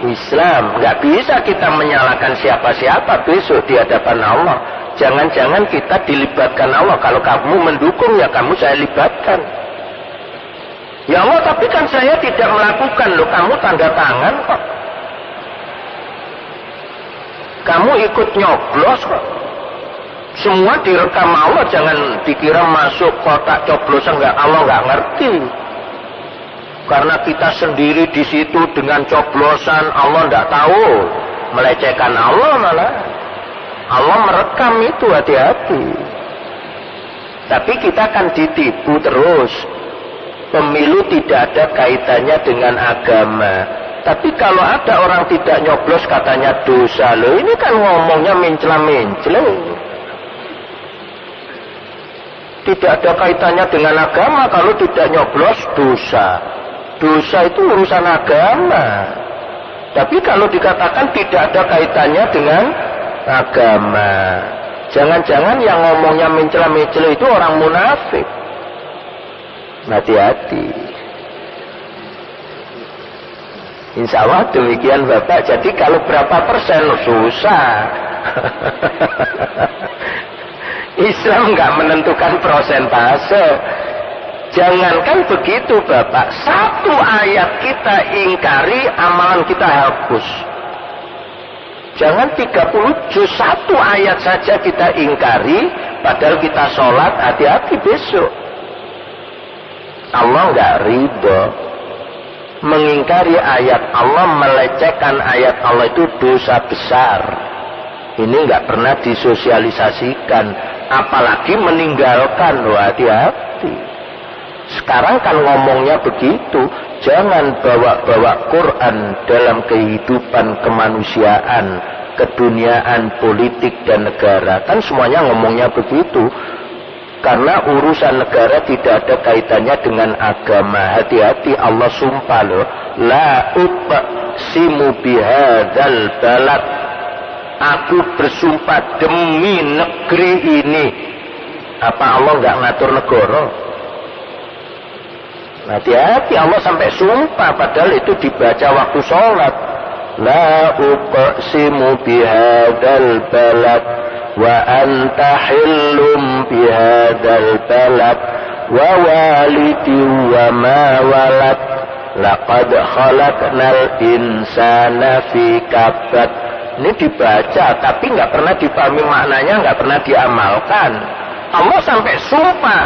Islam, nggak bisa kita menyalahkan siapa-siapa besok di hadapan Allah. Jangan-jangan kita dilibatkan Allah. Kalau kamu mendukung, ya kamu saya libatkan. Ya Allah, tapi kan saya tidak melakukan. Loh, kamu tanda tangan kok. Kamu ikut nyoblos kok. Semua direkam Allah, jangan dikira masuk kotak coblosan, Allah nggak ngerti. Karena kita sendiri di situ dengan coblosan, Allah nggak tahu, melecehkan Allah malah. Allah merekam itu, hati-hati. Tapi kita akan ditipu terus. Pemilu tidak ada kaitannya dengan agama. Tapi kalau ada orang tidak nyoblos katanya dosa, loh ini kan ngomongnya mencela-mencela. Tidak ada kaitannya dengan agama. Kalau tidak nyoblos dosa. Dosa itu urusan agama. Tapi kalau dikatakan tidak ada kaitannya dengan agama, jangan-jangan yang ngomongnya mencela-mencela itu orang munafik. Hati-hati. Insya Allah demikian Bapak. Jadi kalau berapa persen susah. Islam nggak menentukan persentase. Jangankan begitu Bapak, satu ayat kita ingkari, amalan kita hapus. Jangan 30 juz, satu ayat saja kita ingkari, padahal kita sholat, hati-hati besok. Allah nggak ridho. Mengingkari ayat Allah, melecehkan ayat Allah itu dosa besar. Ini nggak pernah disosialisasikan, apalagi meninggalkan. Loh, hati-hati. Sekarang kan ngomongnya begitu. Jangan bawa-bawa Quran dalam kehidupan kemanusiaan, keduniaan, politik dan negara. Kan semuanya ngomongnya begitu. Karena urusan negara tidak ada kaitannya dengan agama. Hati-hati, Allah sumpah loh. La uqsimu bihadzal balad. Aku bersumpah demi negeri ini. Apa Allah nggak ngatur negara? Hati-hati, Allah sampai sumpah, padahal itu dibaca waktu sholat. la uqsimu bihadzal balad wa anta hillum bihadzal balad wa walidin wa ma walad laqad khalaqnal insana fi kabad. Ini dibaca tapi nggak pernah dipahami maknanya, nggak pernah diamalkan. Allah sampai sumpah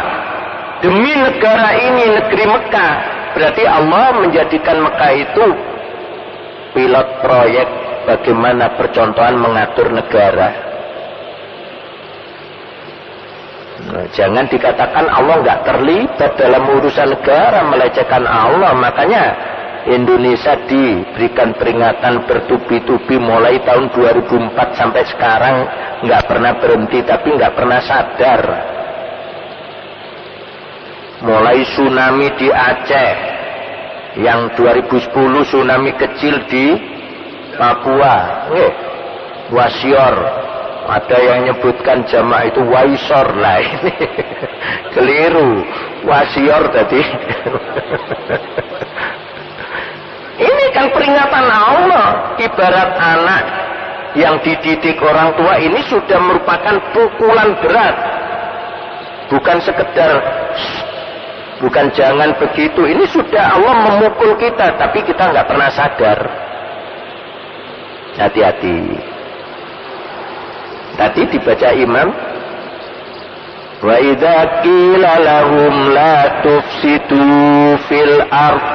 demi negara ini, negeri Mekah. Berarti Allah menjadikan Mekah itu pilot proyek bagaimana percontohan mengatur negara. Nah, jangan dikatakan Allah nggak terlibat dalam urusan negara, melecehkan Allah. Makanya Indonesia diberikan peringatan bertubi-tubi mulai tahun 2004 sampai sekarang, nggak pernah berhenti, tapi nggak pernah sadar. Mulai tsunami di Aceh, yang 2010 tsunami kecil di Papua, Wasior, ada yang nyebutkan jamaah itu Waisor, lah ini keliru, Wasior tadi. Ini kan peringatan Allah. Ibarat anak yang dididik orang tua ini sudah merupakan pukulan berat. Bukan sekedar, bukan jangan begitu. Ini sudah Allah memukul kita, tapi kita nggak pernah sadar. Hati-hati. Tadi dibaca imam, wa idza qila lahum la tufsidu fil ard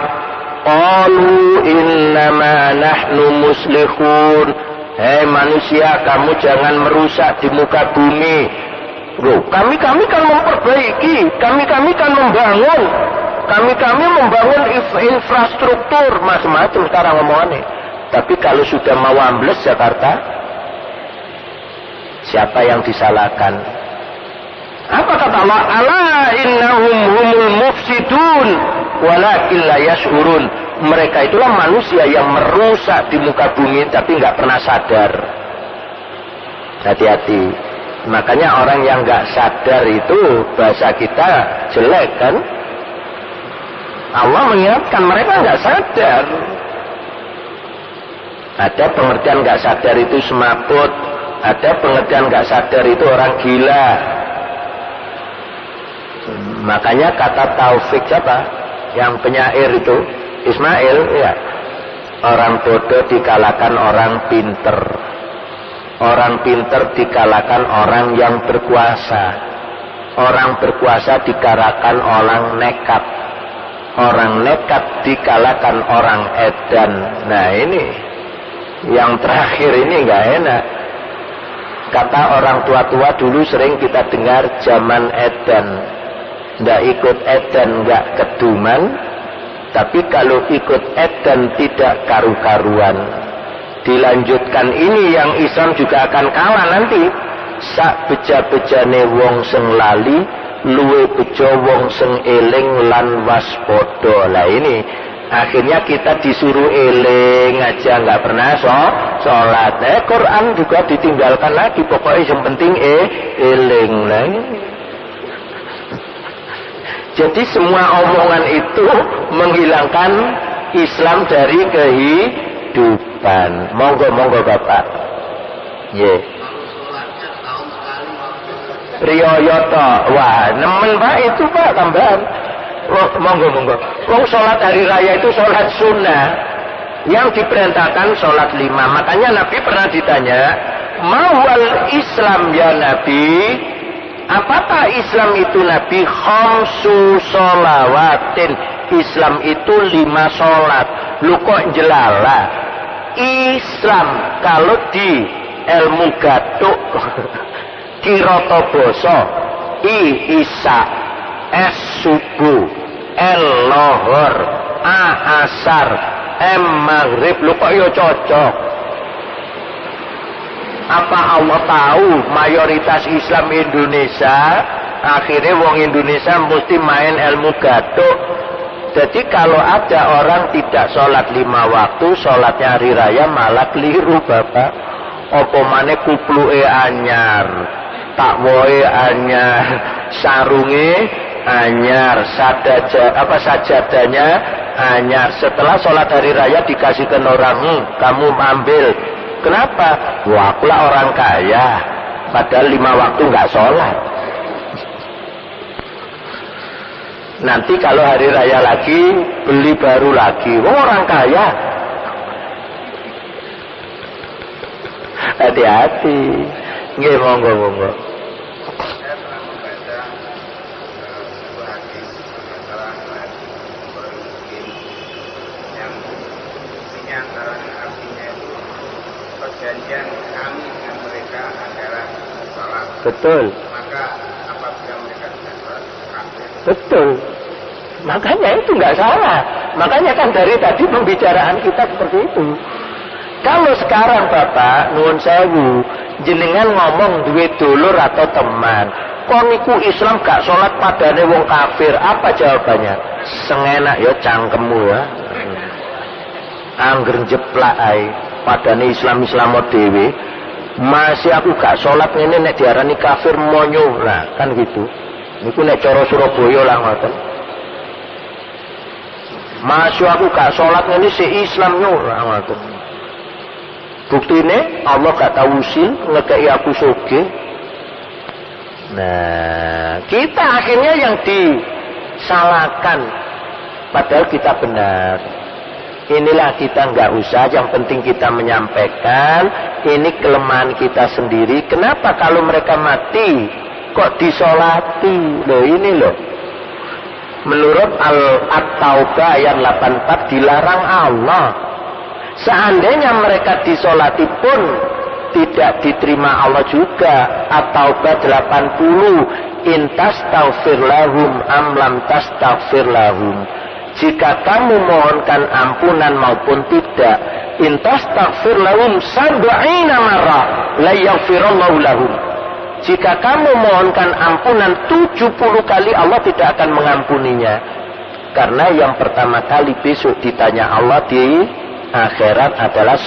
qalu innama nahnu muslihun. Hei manusia, kamu jangan merusak di muka bumi. Loh, kami kan memperbaiki, kami kan membangun, kami membangun infrastruktur, macam-macam sekarang ngomongannya. Tapi kalau sudah mau ambles Jakarta, siapa yang disalahkan? Apa kata Allah? Ala innahum humul mufsidun walakin la yash'urun. Mereka itulah manusia yang merusak di muka bumi tapi nggak pernah sadar. Hati-hati. Makanya orang yang nggak sadar itu bahasa kita jelek kan? Allah mengingatkan mereka nggak sadar. Ada pengertian nggak sadar itu semaput, ada pengertian nggak sadar itu orang gila. Makanya kata Taufik siapa? Yang penyair itu Ismail, ya. Orang bodoh dikalahkan orang pinter. Orang pinter dikalahkan orang yang berkuasa. Orang berkuasa dikalahkan orang nekat. Orang nekat dikalahkan orang edan. Nah ini yang terakhir ini nggak enak. Kata orang tua-tua dulu sering kita dengar zaman edan. Nggak ikut edan nggak keduman. Tapi kalau ikut edan tidak karu-karuan. Dilanjutkan ini yang Islam juga akan kalah nanti. Sak beja-bejane wong sing lali, luwe bejo wong sing eling lan waspada. Lah ini akhirnya kita disuruh eling aja, nggak pernah sholat. Quran juga ditinggalkan lagi. Pokoknya yang penting eling. Lah ini. Jadi semua omongan itu menghilangkan Islam dari kehidupan. Monggo Bapak. Yeah. Riyoyoto, wah nemen Pak itu Pak tambahan. Monggo. Wong sholat hari raya itu sholat sunnah. Yang diperintahkan sholat 5. Makanya Nabi pernah ditanya, mawal Islam ya Nabi? Apakah Islam itu Nabi? Khamsu sholawatin. Islam itu 5 sholat. Lu kok jelala? Islam kalau di ilmu gatuk Kiroto boso Isya subuh lohor asar maghrib. Lu kok yo cocok? Apa Allah tahu mayoritas Islam Indonesia akhirnya wong Indonesia mesti main ilmu gatuk? Jadi kalau ada orang tidak sholat 5 waktu, sholatnya hari raya malah keliru Bapak. Apa maneh kupluke anyar, takwoe anyar, sarunge anyar, sajadahnya Hanya setelah sholat hari raya dikasihkan orang, kamu ambil. Kenapa? Wah, akulah orang kaya. Padahal 5 waktu nggak sholat. Nanti kalau hari raya lagi, beli baru lagi. Oh, orang kaya. Hati-hati. Nggih, monggo. Perjanjian kami dengan mereka adalah salat. Betul. Maka apabila mereka tidak salat, kafir. Betul. Makanya itu nggak salah. Makanya kan dari tadi pembicaraan kita seperti itu. Kalau sekarang Bapak nuwun sewu, jenengan ngomong duwe dulur atau teman, kok niku Islam gak sholat padane wong kafir, apa jawabannya? Sengenak ya cangkemmu ya. Angger jeplak ae padane Islam dhewe. Masih aku gak sholat ngene nek diarani kafir monyo. Nah, kan gitu. Niku nek cara Surabaya lah ngoten. Masih aku gak sholat ngene si Islam ora ngoten. Buktine Allah gak tahu usil ngekei aku sugih. Nah, kita akhirnya yang disalahkan padahal kita benar. Inilah kita nggak usah, yang penting kita menyampaikan ini kelemahan kita sendiri. Kenapa kalau mereka mati kok disolati? Loh ini loh. Menurut At-Taubah ayat 84 dilarang Allah. Seandainya mereka disolati pun tidak diterima Allah juga. At-Taubah 80 in tastaghfir lahum am lam tastaghfir lahum. Jika kamu mohonkan ampunan maupun tidak, in tastaghfir lahum 70 marrah la yaghfirullahu lahum. Jika kamu mohonkan ampunan 70 kali, Allah tidak akan mengampuninya. Karena yang pertama kali besok ditanya Allah di akhirat adalah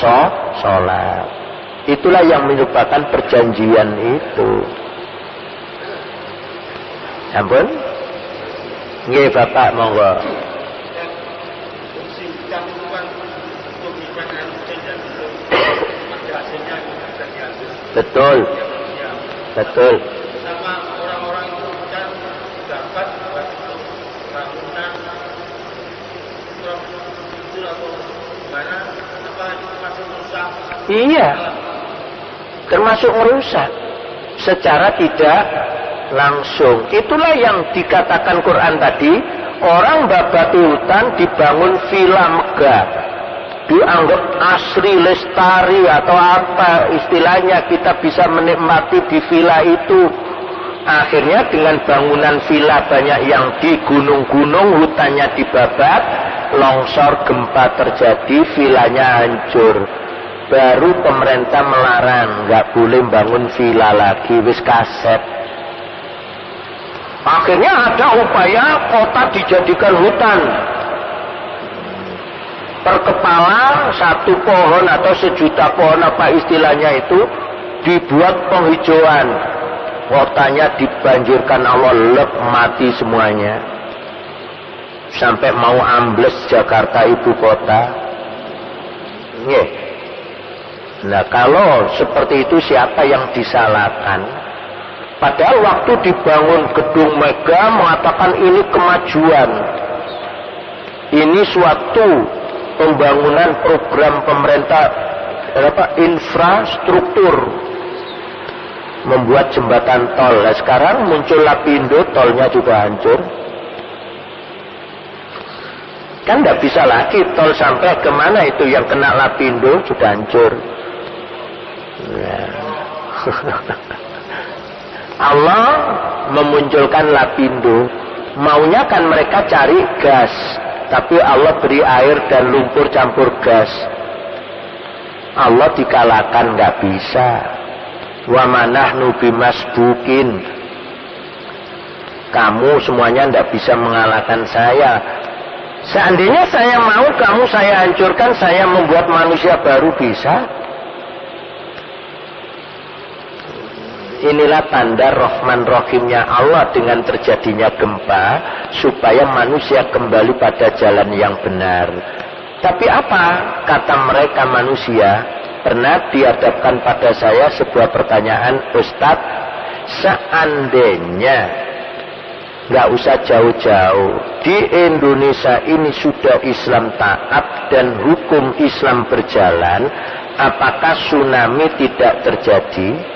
sholat. Itulah yang menyebabkan perjanjian itu. Ampun? Nggih Bapak, monggo. Betul. Betul. Sama orang-orang itu kan dapat bangunan itu atau mana apa masuk rusak. Iya. Termasuk merusak secara tidak langsung. Itulah yang dikatakan Quran tadi, orang babati hutan dibangun villa megah. Dianggap asri, lestari atau apa istilahnya, kita bisa menikmati di villa itu. Akhirnya dengan bangunan villa banyak yang di gunung-gunung, hutannya dibabat, longsor, gempa terjadi, villanya hancur. Baru pemerintah melarang, nggak boleh bangun villa lagi, wis kaset. Akhirnya ada upaya kota dijadikan hutan. Per kepala 1 pohon atau 1.000.000 pohon apa istilahnya itu dibuat penghijauan. Kotanya dibanjirkan Allah, lep mati semuanya. Sampai mau ambles Jakarta ibu kota. Nggih. Nah, kalau seperti itu siapa yang disalahkan? Padahal waktu dibangun gedung megah mengatakan ini kemajuan. Ini suatu pembangunan program pemerintah infrastruktur, membuat jembatan tol. Nah, sekarang muncul Lapindo, tolnya juga hancur. Kan tidak bisa lagi tol sampai kemana itu yang kena Lapindo sudah hancur. Ya. Allah memunculkan Lapindo, maunya kan mereka cari gas. Tapi Allah beri air dan lumpur campur gas. Allah dikalahkan, nggak bisa. Wa manahnu bimasbukin. Kamu semuanya nggak bisa mengalahkan saya. Seandainya saya mau, kamu saya hancurkan, saya membuat manusia baru, bisa. Inilah tanda Rahman Rahimnya Allah dengan terjadinya gempa, supaya manusia kembali pada jalan yang benar. Tapi apa kata mereka manusia? Pernah dihadapkan pada saya sebuah pertanyaan, Ustadz, seandainya nggak usah jauh-jauh, di Indonesia ini sudah Islam taat dan hukum Islam berjalan, apakah tsunami tidak terjadi?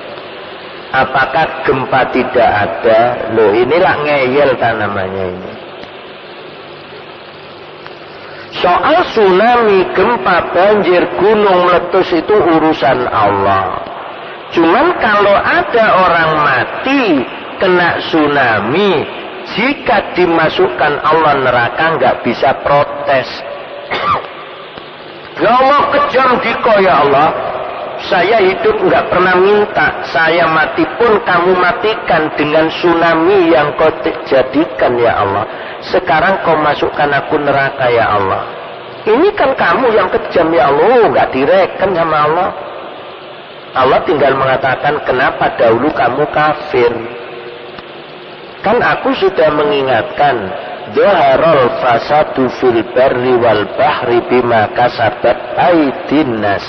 Apakah gempa tidak ada? Loh, inilah ngeyel namanya ini. Soal tsunami, gempa, banjir, gunung meletus itu urusan Allah. Cuman kalau ada orang mati kena tsunami, jika dimasukkan Allah neraka nggak bisa protes. Ya Allah, kejam diko ya Allah. Saya hidup nggak pernah minta, saya mati pun kamu matikan dengan tsunami yang kau jadikan ya Allah. Sekarang kau masukkan aku neraka ya Allah. Ini kan kamu yang kejam ya Allah, nggak direken sama Allah. Allah tinggal mengatakan, kenapa dahulu kamu kafir? Kan aku sudah mengingatkan, Dhaharul fasadu fil barri wal bahri bima kasabat aydin nas.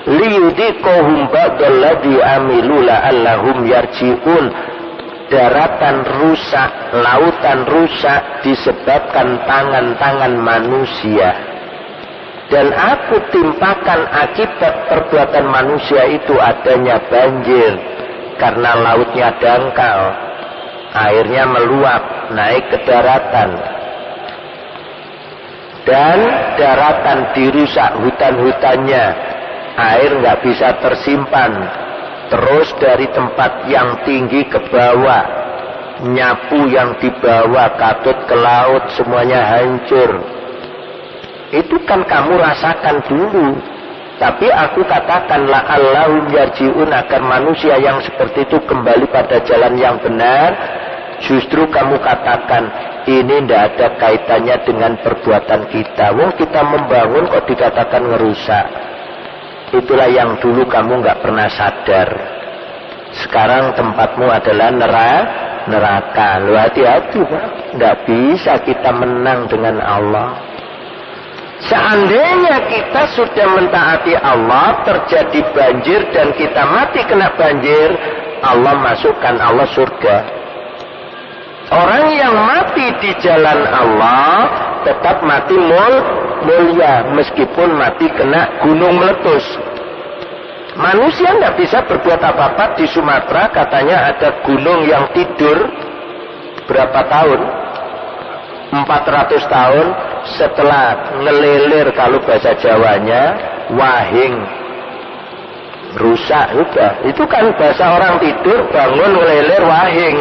Liyudikohum ba'dalladhi amilu la'allahum yarji'un. Daratan rusak, lautan rusak disebabkan tangan-tangan manusia. Dan aku timpakan akibat perbuatan manusia itu adanya banjir, karena lautnya dangkal, airnya meluap naik ke daratan, dan daratan dirusak hutan-hutannya, air nggak bisa tersimpan, terus dari tempat yang tinggi ke bawah, nyapu yang di bawah katut ke laut, semuanya hancur. Itu kan kamu rasakan dulu. Tapi aku katakan la'allahum yarji'un, agar manusia yang seperti itu kembali pada jalan yang benar. Justru kamu katakan ini tidak ada kaitannya dengan perbuatan kita. Wong kita membangun kok dikatakan ngerusak. Itulah yang dulu kamu nggak pernah sadar. Sekarang tempatmu adalah neraka. Lu hati-hati Pak. Nggak bisa kita menang dengan Allah. Seandainya kita sudah mentaati Allah, terjadi banjir dan kita mati kena banjir, Allah masukkan Allah surga. Orang yang mati di jalan Allah tetap mati mulia, meskipun mati kena gunung meletus. Manusia tidak bisa berbuat apa-apa. Di Sumatera katanya ada gunung yang tidur berapa tahun? 400 tahun setelah ngelilir, kalau bahasa Jawanya wahing, rusak juga. Itu kan bahasa orang tidur, bangun ngelilir wahing.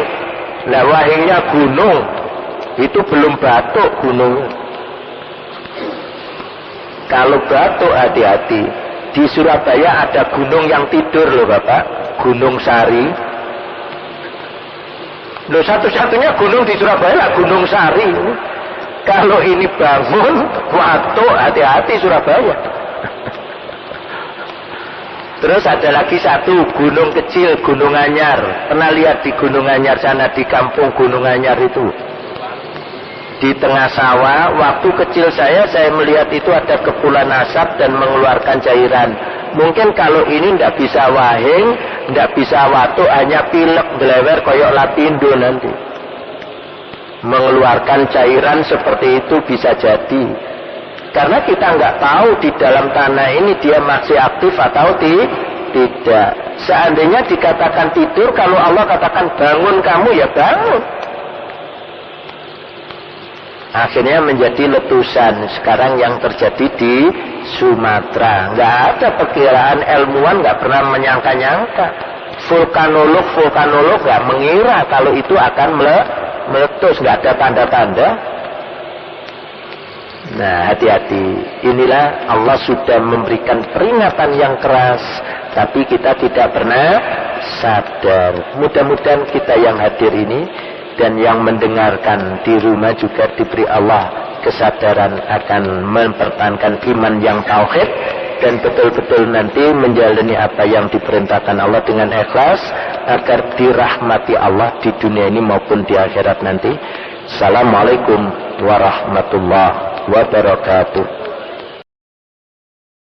Nah wahingnya gunung, itu belum batuk gunung. Kalau batuk hati-hati. Di Surabaya ada gunung yang tidur loh Bapak, Gunung Sari. Loh, satu-satunya gunung di Surabaya Gunung Sari. Kalau ini bangun, waktu hati-hati Surabaya. Terus ada lagi satu gunung kecil, Gunung Anyar. Pernah lihat di Gunung Anyar sana, di kampung Gunung Anyar itu? Di tengah sawah, waktu kecil saya melihat itu ada kepulan asap dan mengeluarkan cairan. Mungkin kalau ini tidak bisa wahing, tidak bisa watu, hanya pilek belewer koyok lapindo nanti. Mengeluarkan cairan seperti itu bisa jadi. Karena kita nggak tahu di dalam tanah ini dia masih aktif atau tidak. Seandainya dikatakan tidur, kalau Allah katakan bangun kamu, ya bangun. Akhirnya menjadi letusan. Sekarang yang terjadi di Sumatera, nggak ada perkiraan, ilmuwan nggak pernah menyangka-nyangka. Vulkanolog nggak mengira kalau itu akan meletus, nggak ada tanda-tanda. Nah hati-hati. Inilah Allah sudah memberikan peringatan yang keras, tapi kita tidak pernah sadar. Mudah-mudahan kita yang hadir ini dan yang mendengarkan di rumah juga diberi Allah kesadaran akan mempertahankan iman yang tauhid, dan betul-betul nanti menjalani apa yang diperintahkan Allah dengan ikhlas, agar dirahmati Allah di dunia ini maupun di akhirat nanti. Assalamualaikum warahmatullahi wabarakatuh.